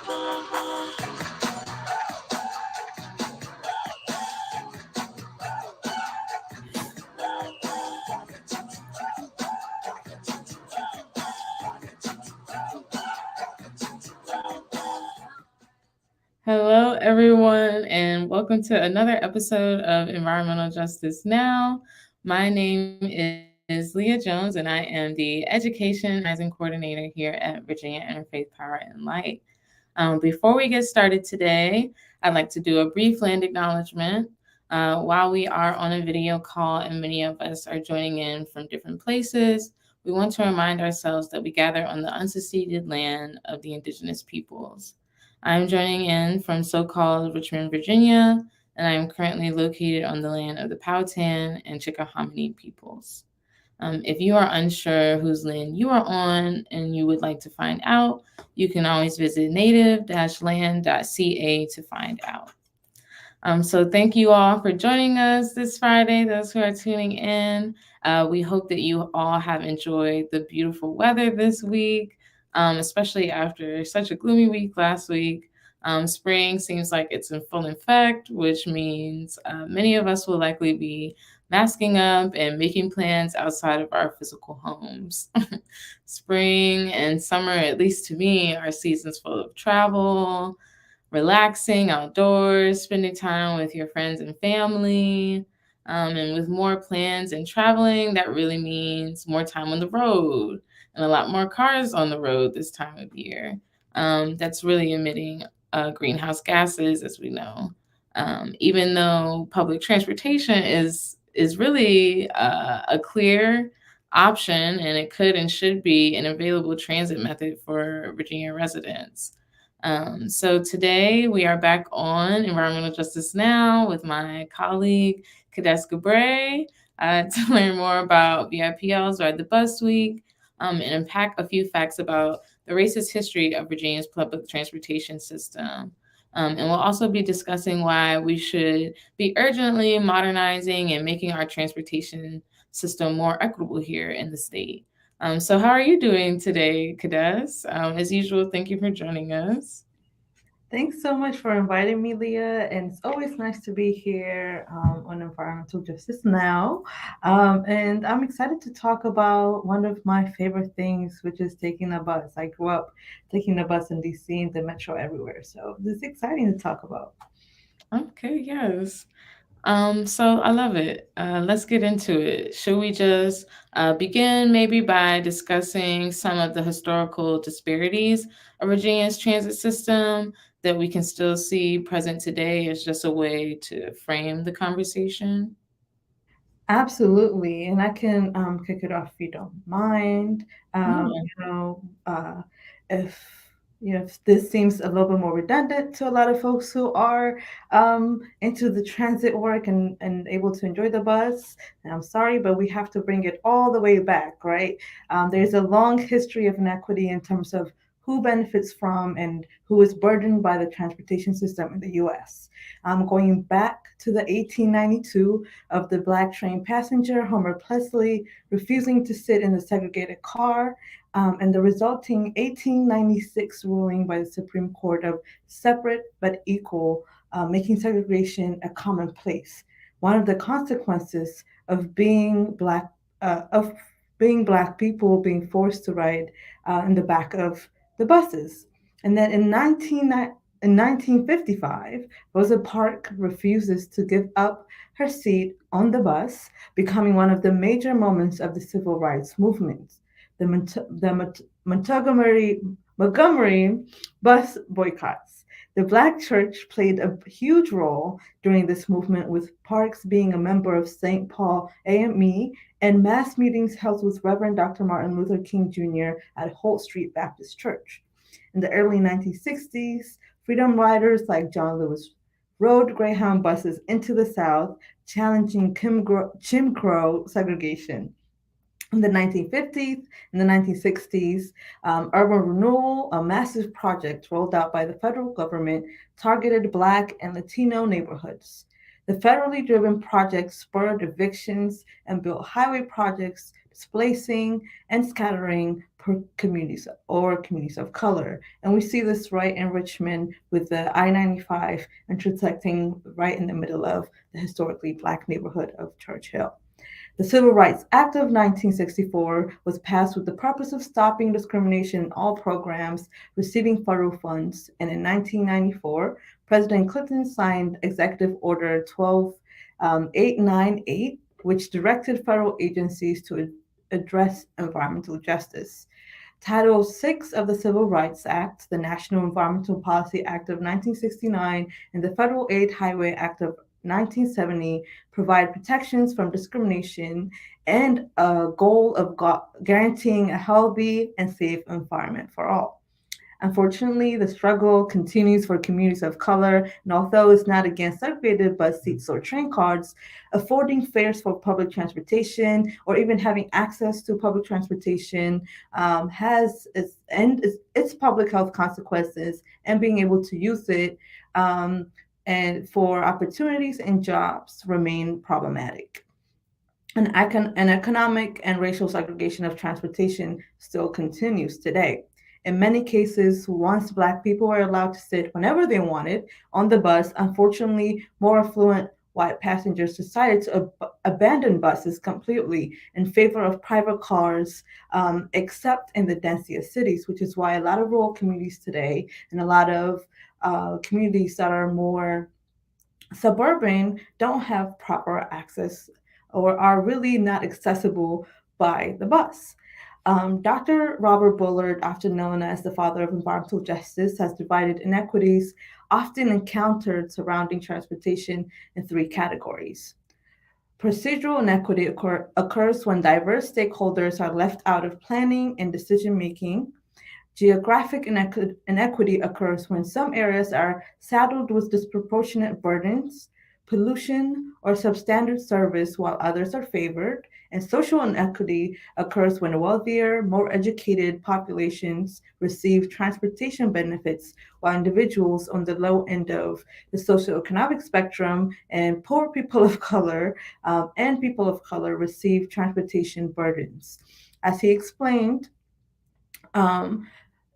Hello, everyone, and welcome to another episode of Environmental Justice Now. My name is Leah Jones, and I am the Education Rising Coordinator here at Virginia Interfaith Power and Light. Before we get started today, I'd like to do a brief land acknowledgement. While we are on a video call and many of us are joining in from different places, we want to remind ourselves that we gather on the unceded land of the indigenous peoples. I'm joining in from so-called Richmond, Virginia, and I am currently located on the land of the Powhatan and Chickahominy peoples. If you are unsure whose land you are on and you would like to find out, you can always visit native-land.ca to find out. So thank you all for joining us this Friday, those who are tuning in. We hope that you all have enjoyed the beautiful weather this week, especially after such a gloomy week last week. Spring seems like it's in full effect, which means many of us will likely be masking up and making plans outside of our physical homes. Spring and summer, at least to me, are seasons full of travel, relaxing outdoors, spending time with your friends and family. And with more plans and traveling, that really means more time on the road and a lot more cars on the road this time of year. That's really emitting greenhouse gases, as we know. Even though public transportation is really a clear option, and it could and should be an available transit method for Virginia residents. So today we are back on Environmental Justice Now with my colleague, Kadesh Gabray, to learn more about VIPL's Ride the Bus Week and unpack a few facts about the racist history of Virginia's public transportation system. And we'll also be discussing why we should be urgently modernizing and making our transportation system more equitable here in the state. So how are you doing today, Kadesh? As usual, thank you for joining us. Thanks so much for inviting me, Leah. And it's always nice to be here on Environmental Justice Now. And I'm excited to talk about one of my favorite things, which is taking a bus. I grew up taking the bus in DC and the metro everywhere. So this is exciting to talk about. Okay, yes. So I love it. Let's get into it. Should we just begin maybe by discussing some of the historical disparities of Virginia's transit system that we can still see present today as just a way to frame the conversation? Absolutely, and I can kick it off if you don't mind. Um, Yeah. you know, uh, if if this seems a little bit more redundant to a lot of folks who are into the transit work and able to enjoy the bus, and I'm sorry, but we have to bring it all the way back, right? There's a long history of inequity in terms of who benefits from and who is burdened by the transportation system in the U.S. Going back to the 1892 of the black train passenger, Homer Plessley, refusing to sit in the segregated car, and the resulting 1896 ruling by the Supreme Court of separate but equal, making segregation a commonplace. One of the consequences of being black people being forced to ride in the back of the buses. And then in 1955, Rosa Parks refuses to give up her seat on the bus, becoming one of the major moments of the civil rights movement. The Montgomery bus boycotts. The Black Church played a huge role during this movement, with Parks being a member of St. Paul AME and mass meetings held with Reverend Dr. Martin Luther King Jr. at Holt Street Baptist Church. In the early 1960s, freedom riders like John Lewis rode Greyhound buses into the South, challenging Jim Crow segregation. In the 1950s and the 1960s, urban renewal, a massive project rolled out by the federal government, targeted Black and Latino neighborhoods. The federally driven project spurred evictions and built highway projects, displacing and scattering communities or communities of color. And we see this right in Richmond with the I-95 intersecting right in the middle of the historically black neighborhood of Churchill. The Civil Rights Act of 1964 was passed with the purpose of stopping discrimination in all programs receiving federal funds, and in 1994, President Clinton signed Executive Order 12898, which directed federal agencies to address environmental justice. Title VI of the Civil Rights Act, the National Environmental Policy Act of 1969, and the Federal Aid Highway Act of 1970 provide protections from discrimination and a goal of guaranteeing a healthy and safe environment for all. Unfortunately, the struggle continues for communities of color, and although it's not against segregated bus seats or train cards, affording fares for public transportation or even having access to public transportation has its public health consequences, and being able to use it and for opportunities and jobs remain problematic. An economic and racial segregation of transportation still continues today. In many cases, once Black people were allowed to sit whenever they wanted on the bus, unfortunately, more affluent white passengers decided to abandon buses completely in favor of private cars, except in the densiest cities, which is why a lot of rural communities today and a lot of communities that are more suburban don't have proper access or are really not accessible by the bus. Dr. Robert Bullard, often known as the father of environmental justice, has divided inequities often encountered surrounding transportation in three categories. Procedural inequity occurs when diverse stakeholders are left out of planning and decision making. Geographic inequity occurs when some areas are saddled with disproportionate burdens, pollution, or substandard service while others are favored. And social inequity occurs when wealthier, more educated populations receive transportation benefits while individuals on the low end of the socioeconomic spectrum and poor people of color and people of color receive transportation burdens. As he explained, um,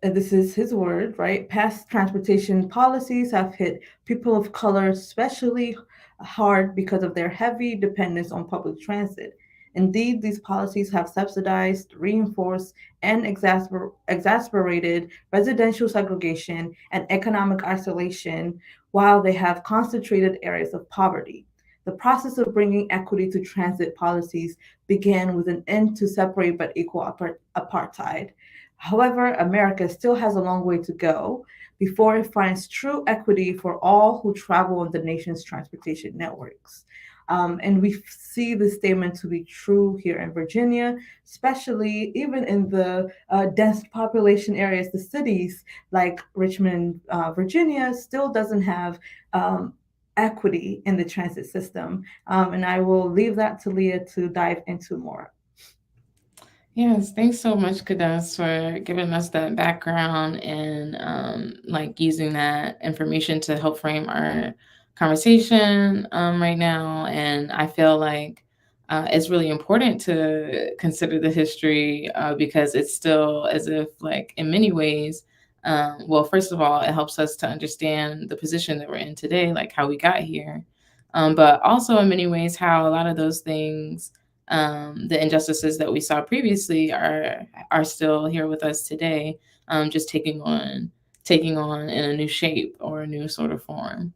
and this is his word, right? Past transportation policies have hit people of color especially hard because of their heavy dependence on public transit. Indeed, these policies have subsidized, reinforced, and exasperated residential segregation and economic isolation, while they have concentrated areas of poverty. The process of bringing equity to transit policies began with an end to separate but equal apartheid. However, America still has a long way to go before it finds true equity for all who travel on the nation's transportation networks. And we see this statement to be true here in Virginia, especially even in the dense population areas, the cities like Richmond, Virginia, still doesn't have equity in the transit system. And I will leave that to Leah to dive into more. Yes, thanks so much, Kadas, for giving us that background and like using that information to help frame our conversation right now. And I feel like it's really important to consider the history because it's still as if, like, in many ways, well, first of all, it helps us to understand the position that we're in today, like how we got here, but also in many ways how a lot of those things, the injustices that we saw previously, are still here with us today, just taking on in a new shape or a new sort of form.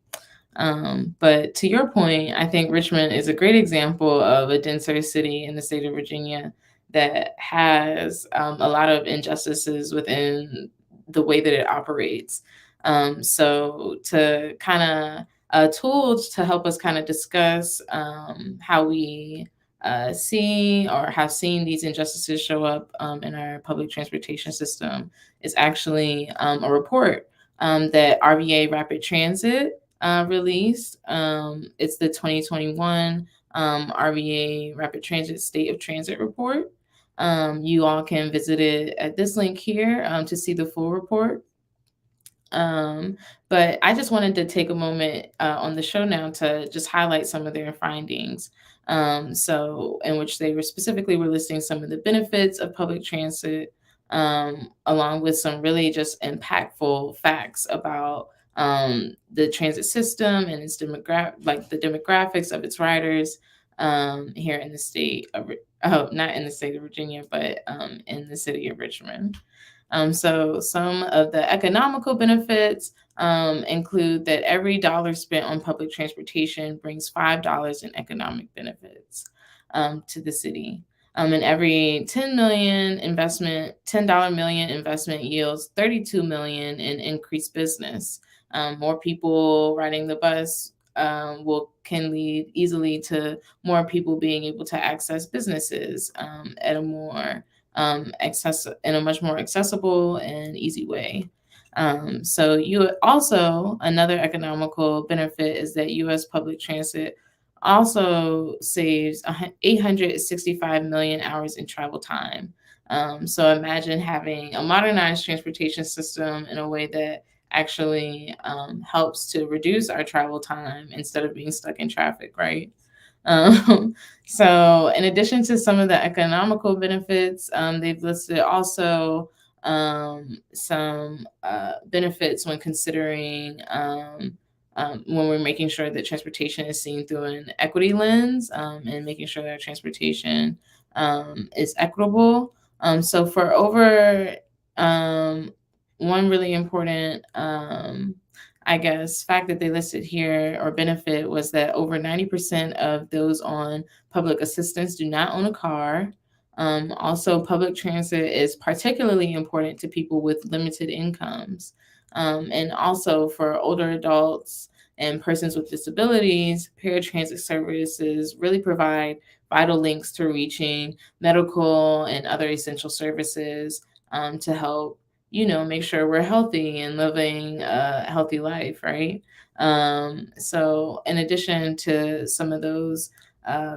But to your point, I think Richmond is a great example of a denser city in the state of Virginia that has a lot of injustices within the way that it operates. So to kind of tools to help us kind of discuss how we see or have seen these injustices show up in our public transportation system is actually a report that RVA Rapid Transit released. It's the 2021 RVA Rapid Transit State of Transit Report. You all can visit it at this link here to see the full report. Um, but I just wanted to take a moment on the show now to just highlight some of their findings. So, in which they were specifically were listing some of the benefits of public transit, along with some really just impactful facts about the transit system and its like the demographics of its riders here in the state of, oh, not in the state of Virginia, but in the city of Richmond. So some of the economical benefits include that every dollar spent on public transportation brings $5 in economic benefits to the city. And every $10 million investment yields 32 million in increased business. More people riding the bus will can lead easily to more people being able to access businesses at a more in a much more accessible and easy way. So you also another economical benefit is that U.S. public transit also saves 865 million hours in travel time. So imagine having a modernized transportation system in a way that actually helps to reduce our travel time instead of being stuck in traffic, right? Um, so, in addition to some of the economical benefits, they've listed also some benefits when considering when we're making sure that transportation is seen through an equity lens and making sure that transportation is equitable. So, for over um, one really important I guess, fact that they listed here or benefit was that over 90% of those on public assistance do not own a car. Also, public transit is particularly important to people with limited incomes. And also for older adults and persons with disabilities, paratransit services really provide vital links to reaching medical and other essential services to help make sure we're healthy and living a healthy life, right? So, in addition to some of those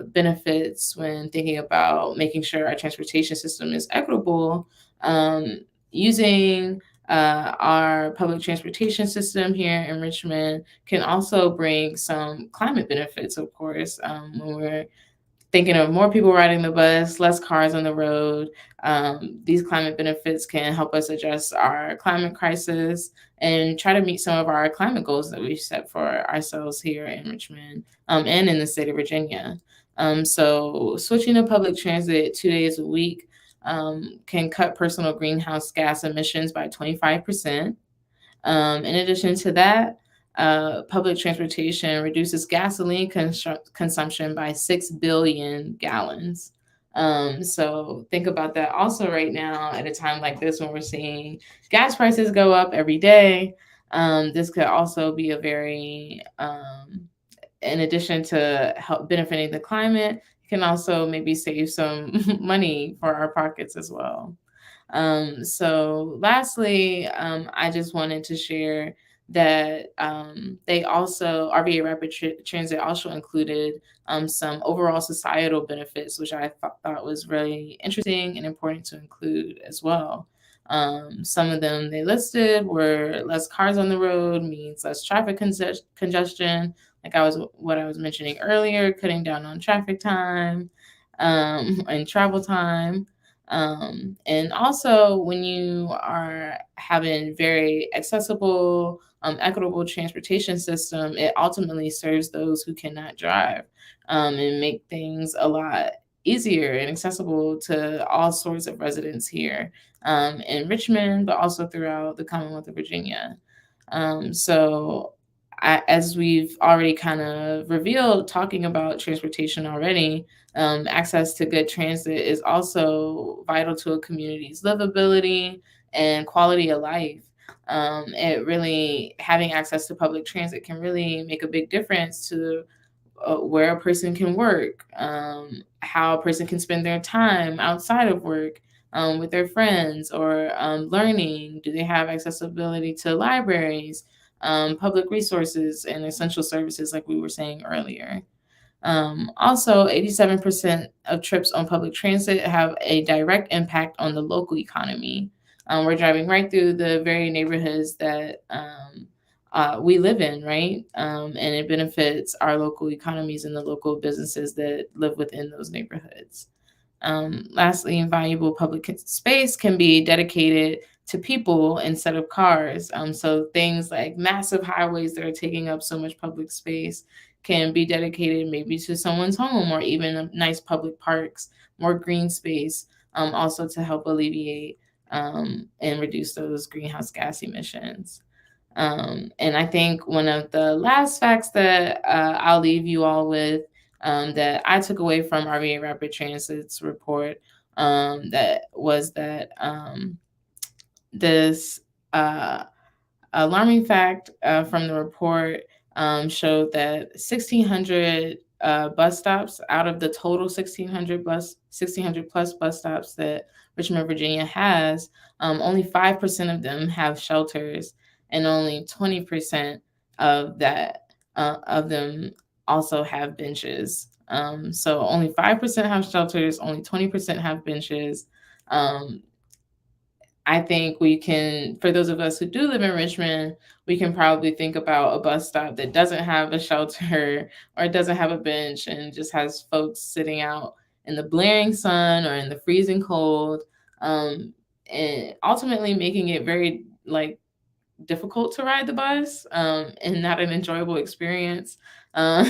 benefits when thinking about making sure our transportation system is equitable, um, using our public transportation system here in Richmond can also bring some climate benefits, of course, when we're thinking of more people riding the bus, less cars on the road. These climate benefits can help us address our climate crisis and try to meet some of our climate goals that we've set for ourselves here in Richmond and in the state of Virginia. So, switching to public transit 2 days a week can cut personal greenhouse gas emissions by 25%. In addition to that, public transportation reduces gasoline consumption by 6 billion gallons. So think about that also right now at a time like this when we're seeing gas prices go up every day. This could also be a very, in addition to help benefiting the climate, can also maybe save some money for our pockets as well. So, lastly, I just wanted to share that they also, RVA Rapid Transit also included some overall societal benefits, which I thought was really interesting and important to include as well. Some of them they listed were less cars on the road means less traffic congestion, like what I was mentioning earlier, cutting down on traffic time and travel time. And also, when you are having very accessible, equitable transportation system, it ultimately serves those who cannot drive and make things a lot easier and accessible to all sorts of residents here in Richmond, but also throughout the Commonwealth of Virginia. So, as we've already kind of revealed, talking about transportation already, access to good transit is also vital to a community's livability and quality of life. It really having access to public transit can really make a big difference to where a person can work, how a person can spend their time outside of work with their friends or learning. Do they have accessibility to libraries, public resources, and essential services, like we were saying earlier? Also, 87% of trips on public transit have a direct impact on the local economy. We're driving right through the very neighborhoods that we live in, right? And it benefits our local economies and the local businesses that live within those neighborhoods. Lastly, valuable public space can be dedicated to people instead of cars. So things like massive highways that are taking up so much public space can be dedicated maybe to someone's home, or even nice public parks, more green space, also to help alleviate and reduce those greenhouse gas emissions. And I think one of the last facts that I'll leave you all with, that I took away from RVA Rapid Transit's report, that was that this uh, alarming fact from the report showed that 1,600 bus stops out of the total 1,600 plus bus stops that Richmond, Virginia has, only 5% of them have shelters, and only 20% of them also have benches. So only 5% have shelters, only 20% have benches. Um, I think we can, for those of us who do live in Richmond, we can probably think about a bus stop that doesn't have a shelter or doesn't have a bench and just has folks sitting out in the blaring sun or in the freezing cold, um, and ultimately making it very like difficult to ride the bus, and not an enjoyable experience. Uh,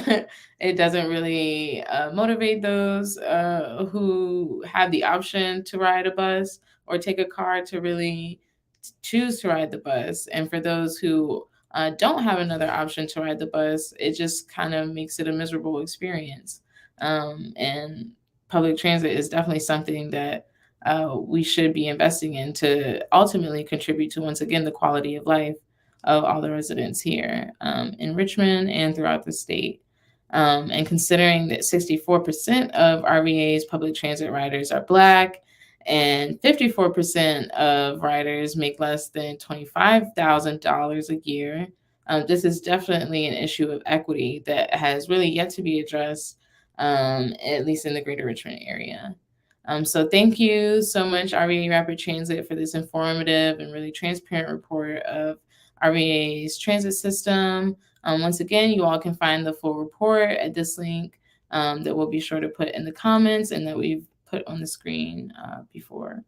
it doesn't really motivate those who have the option to ride a bus or take a car to really choose to ride the bus. And for those who don't have another option to ride the bus, it just kind of makes it a miserable experience. And public transit is definitely something that we should be investing in to ultimately contribute to, once again, the quality of life of all the residents here in Richmond and throughout the state. And considering that 64% of RVA's public transit riders are Black, and 54% of riders make less than $25,000 a year, this is definitely an issue of equity that has really yet to be addressed, at least in the greater Richmond area. So thank you so much, RVA Rapid Transit, for this informative and really transparent report of RVA's transit system. Once again, you all can find the full report at this link, that we'll be sure to put in the comments and that we've put on the screen before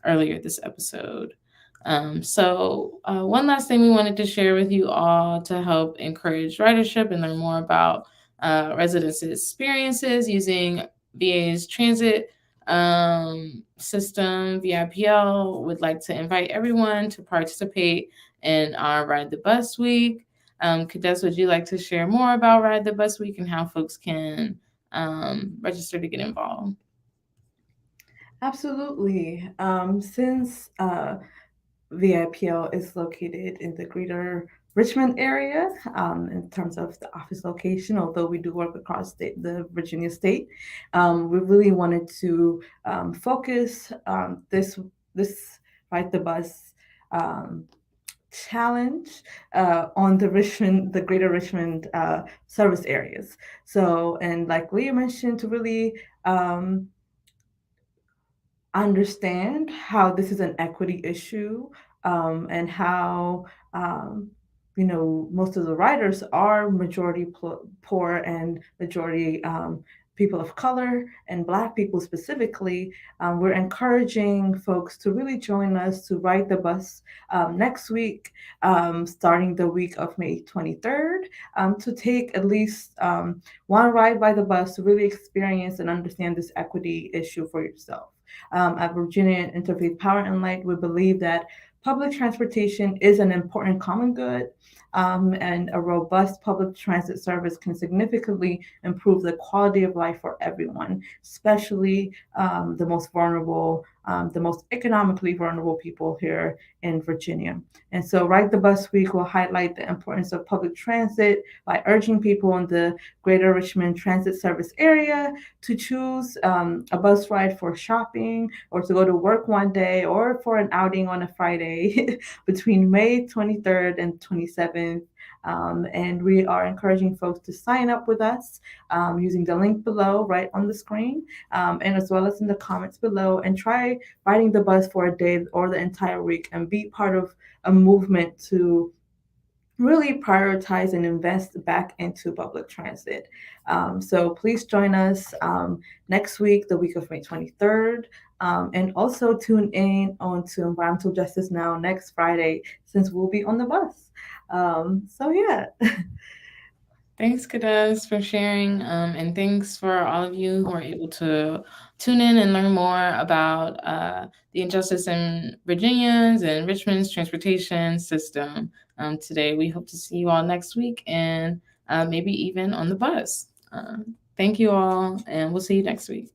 earlier this episode. One last thing we wanted to share with you all to help encourage ridership and learn more about residents' experiences using VA's transit system, VIPL, would like to invite everyone to participate in our Ride the Bus Week. Kades, would you like to share more about Ride the Bus Week and how folks can register to get involved? Absolutely. Since VIPL is located in the greater Richmond area, in terms of the office location, although we do work across the Virginia state, we really wanted to focus this Ride the Bus um, challenge on the greater Richmond service areas. So, and like Leah mentioned, to really understand how this is an equity issue, and how um, most of the writers are majority poor and majority people of color and Black people specifically. We're encouraging folks to really join us to ride the bus next week, starting the week of May 23rd, to take at least one ride by the bus to really experience and understand this equity issue for yourself. At Virginia Interfaith Power and Light, we believe that public transportation is an important common good, and a robust public transit service can significantly improve the quality of life for everyone, especially the most vulnerable, the most economically vulnerable people here in Virginia. And so, Ride the Bus Week will highlight the importance of public transit by urging people in the greater Richmond transit service area to choose a bus ride for shopping or to go to work one day or for an outing on a Friday between May 23rd and 27th. And we are encouraging folks to sign up with us using the link below right on the screen, and as well as in the comments below, and try riding the bus for a day or the entire week and be part of a movement to really prioritize and invest back into public transit. So please join us next week, the week of May 23rd. And also tune in on to Environmental Justice Now next Friday, since we'll be on the bus. So yeah. Thanks, Kadas, for sharing. And thanks for all of you who are able to tune in and learn more about the injustice in Virginia's and Richmond's transportation system today. We hope to see you all next week and maybe even on the bus. Thank you all, and we'll see you next week.